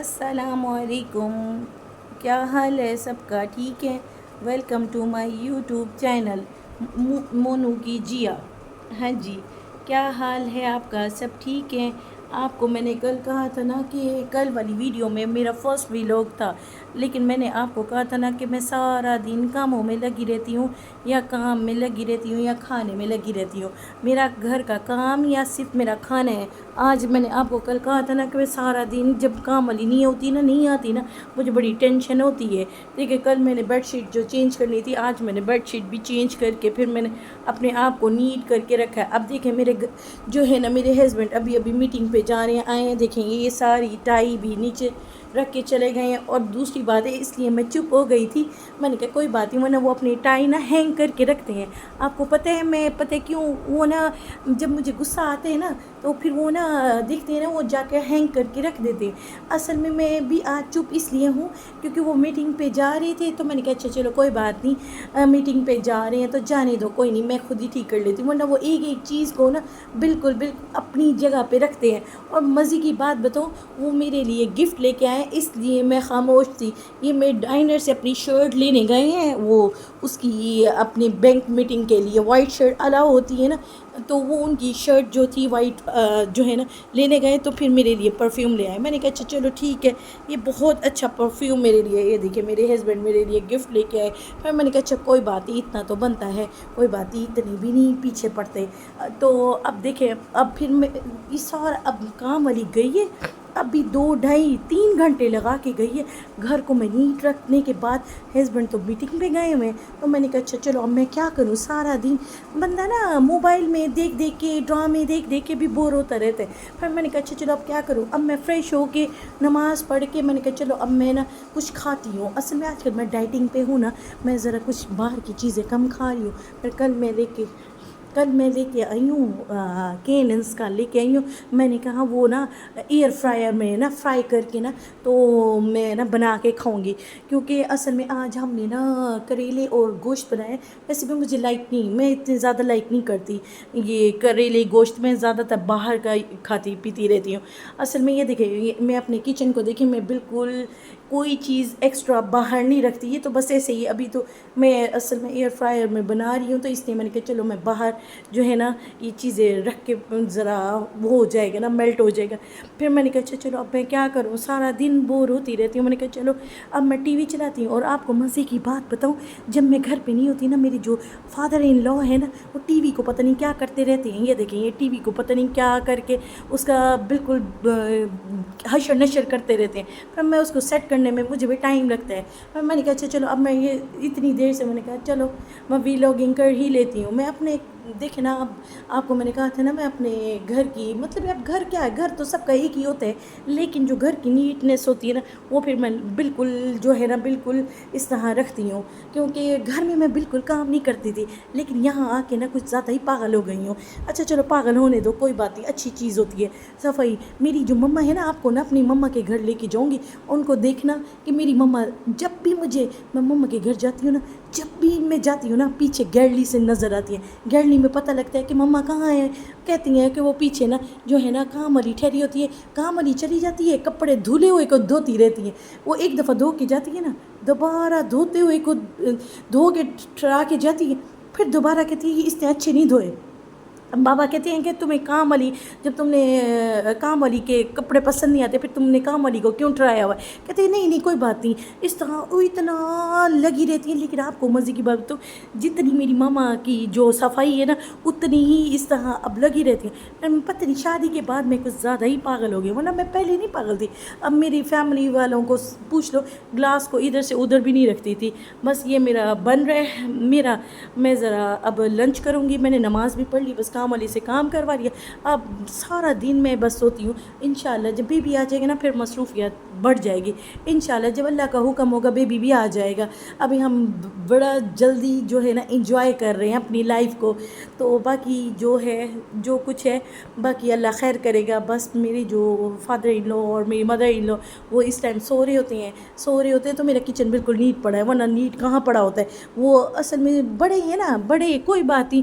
السلام علیکم. کیا حال ہے سب کا؟ ٹھیک ہے. Welcome to my YouTube channel مونو کی جیا. ہاں جی، کیا حال ہے آپ کا؟ سب ٹھیک ہے؟ آپ کو میں نے کل کہا تھا نا کہ کل والی ویڈیو میں میرا فرسٹ ویلاگ تھا، لیکن میں نے آپ کو کہا تھا نا کہ میں سارا دن کاموں میں لگی رہتی ہوں، یا کام میں لگی رہتی ہوں یا کھانے میں لگی رہتی ہوں. میرا گھر کا کام یا صرف میرا کھانا ہے. آج میں نے آپ کو کل کہا تھا نا کہ میں سارا دن جب کام والی نہیں ہوتی نا، نہیں آتی نا، مجھے بڑی ٹینشن ہوتی ہے. دیکھیں، کل میں نے بیڈ شیٹ جو چینج کرنی تھی، آج میں نے بیڈ شیٹ بھی چینج کر کے پھر میں نے اپنے آپ کو نیٹ کر کے رکھا ہے. اب دیکھیں میرے جو ہے نا میرے ہسبینڈ ابھی میٹنگ پہ جا رہے ہیں، آئے ہیں. دیکھیں یہ ساری ٹائی بھی نیچے رکھ کے چلے گئے ہیں. اور دوسری بات ہے، اس لیے میں چپ ہو گئی تھی. میں نے کہا کوئی بات نہیں، ورنہ وہ اپنی ٹائی نا ہینگ کر کے رکھتے ہیں. آپ کو پتہ ہے میں پتہ کیوں وہ نا جب مجھے غصہ آتے ہیں نا تو پھر وہ نا دیکھتے ہیں نا، وہ جا کے ہینگ کر کے رکھ دیتے ہیں. اصل میں بھی آج چپ اس لیے ہوں کیونکہ وہ میٹنگ پہ جا رہے تھے، تو میں نے کہا اچھا چلو کوئی بات نہیں، میٹنگ پہ جا رہے ہیں تو جانے دو، کوئی نہیں، میں خود ہی ٹھیک کر لیتی ہوں. ورنہ وہ ایک ایک چیز کو نا بالکل اپنی جگہ پہ رکھتے ہیں. اور مزے کی بات بتاؤں، وہ میرے لیے گفٹ لے کے آئے، اس لیے میں خاموش تھی. یہ میں ڈائنر سے اپنی شرٹ لینے گئے ہیں، وہ اس کی اپنی بینک میٹنگ کے لیے وائٹ شرٹ الاؤ ہوتی ہے نا، تو وہ ان کی شرٹ جو تھی وائٹ جو ہے نا لینے گئے، تو پھر میرے لیے پرفیوم لے آئے. میں نے کہا اچھا چلو ٹھیک ہے، یہ بہت اچھا پرفیوم میرے لیے. یہ دیکھیں میرے ہسبینڈ میرے لیے گفٹ لے کے آئے. پھر میں نے کہا اچھا کوئی بات نہیں، اتنا تو بنتا ہے، کوئی بات نہیں، اتنے بھی نہیں پیچھے پڑتے. تو اب دیکھیں، اب پھر میں اس اور اب کام والی گئی ہے، اب بھی 2 ڈھائی 3 گھنٹے لگا کے گئی ہے. گھر کو میں نیٹ رکھنے کے بعد ہسبینڈ تو میٹنگ پہ گئے ہوئے ہیں. تو میں نے کہا اچھا چلو اب میں کیا کروں، سارا دن بندہ نا موبائل میں دیکھ دیکھ کے، ڈرامے دیکھ دیکھ کے بھی بور ہوتا رہتا ہے. پھر میں نے کہا اچھا چلو اب کیا کروں. اب میں فریش ہو کے نماز پڑھ کے میں نے کہا چلو اب میں نا کچھ کھاتی ہوں. اصل میں آج کل میں ڈائٹنگ پہ ہوں نا، میں ذرا کچھ باہر کی چیزیں کم کھا رہی ہوں. پھر کل میں لے کے آئی ہوں کیننس کا لے کے آئی ہوں. میں نے کہا وہ نا ایئر فرائر میں نا فرائی کر کے نا تو میں نا بنا کے کھاؤں گی. کیونکہ اصل میں آج ہم نے نا کریلے اور گوشت بنائے. ویسے بھی مجھے لائک نہیں، میں اتنے زیادہ لائک نہیں کرتی یہ کریلے گوشت. میں زیادہ تر باہر کا کھاتی پیتی رہتی ہوں. اصل میں یہ دیکھیں، میں اپنے کچن کو دیکھیں، میں بالکل کوئی چیز ایکسٹرا باہر نہیں رکھتی. یہ تو بس ایسے ہی ابھی تو میں اصل میں ایئر فرائر میں بنا رہی ہوں، تو اس لیے میں نے کہا چلو میں باہر جو ہے نا یہ چیزیں رکھ کے ذرا وہ ہو جائے گا نا، میلٹ ہو جائے گا. پھر میں نے کہا اچھا چلو اب میں کیا کروں، سارا دن بور ہوتی رہتی ہوں. میں نے کہا چلو اب میں ٹی وی چلاتی ہوں. اور آپ کو مزے کی بات بتاؤں، جب میں گھر پہ نہیں ہوتی نا، میری جو فادر ان لا ہے نا، وہ ٹی وی کو پتہ نہیں کیا کرتے رہتے ہیں. یہ دیکھیں، یہ ٹی وی کو پتہ نہیں کیا کر کے اس کا بالکل حشر نشر کرتے رہتے ہیں. پھر میں اس کو سیٹ کرنے میں مجھے بھی ٹائم لگتا ہے. پھر میں نے کہا اچھا چلو اب میں یہ اتنی دیر سے میں نے کہا چلو میں ویلاگنگ کر ہی لیتی ہوں. میں اپنے دیکھیں نا، اب آپ کو میں نے کہا تھا نا، میں اپنے گھر کی مطلب اب گھر کیا ہے، گھر تو سب کا ایک ہی ہوتا ہے، لیکن جو گھر کی نیٹنیس ہوتی ہے نا، وہ پھر میں بالکل جو ہے نا بالکل اس طرح رکھتی ہوں. کیونکہ گھر میں بالکل کام نہیں کرتی تھی، لیکن یہاں آ کے نا کچھ زیادہ ہی پاگل ہو گئی ہوں. اچھا چلو پاگل ہونے دو، کوئی بات نہیں، اچھی چیز ہوتی ہے صفائی. میری جو مما ہے نا، آپ کو نا اپنی مما کے گھر لے کے جاؤں گی، ان کو دیکھنا کہ میری مما جب بھی میں مما کے گھر جاتی ہوں نا، جب بھی میں جاتی ہوں نا، پیچھے گیرلی سے نظر آتی ہے. گیرلی میں پتہ لگتا ہے کہ مما کہاں ہے. کہتی ہیں کہ وہ پیچھے نا جو ہے نا کام والی ٹھہری ہوتی ہے، کام والی چلی جاتی ہے، کپڑے دھلے ہوئے کو دھوتی رہتی ہیں. وہ ایک دفعہ دھو کے جاتی ہے نا، دوبارہ دھوتے ہوئے کو دھو کے ٹھہرا کے جاتی ہے، پھر دوبارہ کہتی ہے کہ اس نے اچھے نہیں دھوئے. بابا کہتے ہیں کہ تمہیں کام والی، جب تم نے کام والی کے کپڑے پسند نہیں آتے، پھر تم نے کام والی کو کیوں ٹرایا ہوا ہے. کہتے ہیں نہیں کوئی بات نہیں. اس طرح وہ اتنا لگی رہتی ہے. لیکن آپ کو مزے کی بات تو جتنی میری ماما کی جو صفائی ہے نا، اتنی ہی اس طرح اب لگی رہتی ہیں. پتہ نہیں شادی کے بعد میں کچھ زیادہ ہی پاگل ہو گئی، ورنہ میں پہلے نہیں پاگل تھی. اب میری فیملی والوں کو پوچھ لو، گلاس کو ادھر سے ادھر بھی نہیں رکھتی تھی. بس یہ میرا بن رہا ہے میں ذرا اب لنچ کروں گی. میں نے نماز بھی پڑھ لی، بس کام والی سے کام کروا لیا. اب سارا دن میں بس سوتی ہوں. انشاءاللہ جب بیبی آ جائے گا نا، پھر مصروفیات بڑھ جائے گی. انشاءاللہ جب اللہ کا حکم ہوگا بیبی بھی آ جائے گا. ابھی ہم بڑا جلدی جو ہے نا انجوائے کر رہے ہیں اپنی لائف کو. تو باقی جو ہے جو کچھ ہے باقی اللہ خیر کرے گا. بس میری جو فادر ان لو اور میری مدر ان لو وہ اس ٹائم سو رہے ہوتے ہیں تو میرا کچن بالکل نیٹ پڑا ہے، ورنہ نیٹ کہاں پڑا ہوتا ہے. وہ اصل میں بڑے ہیں نا، بڑے کوئی بات نہیں.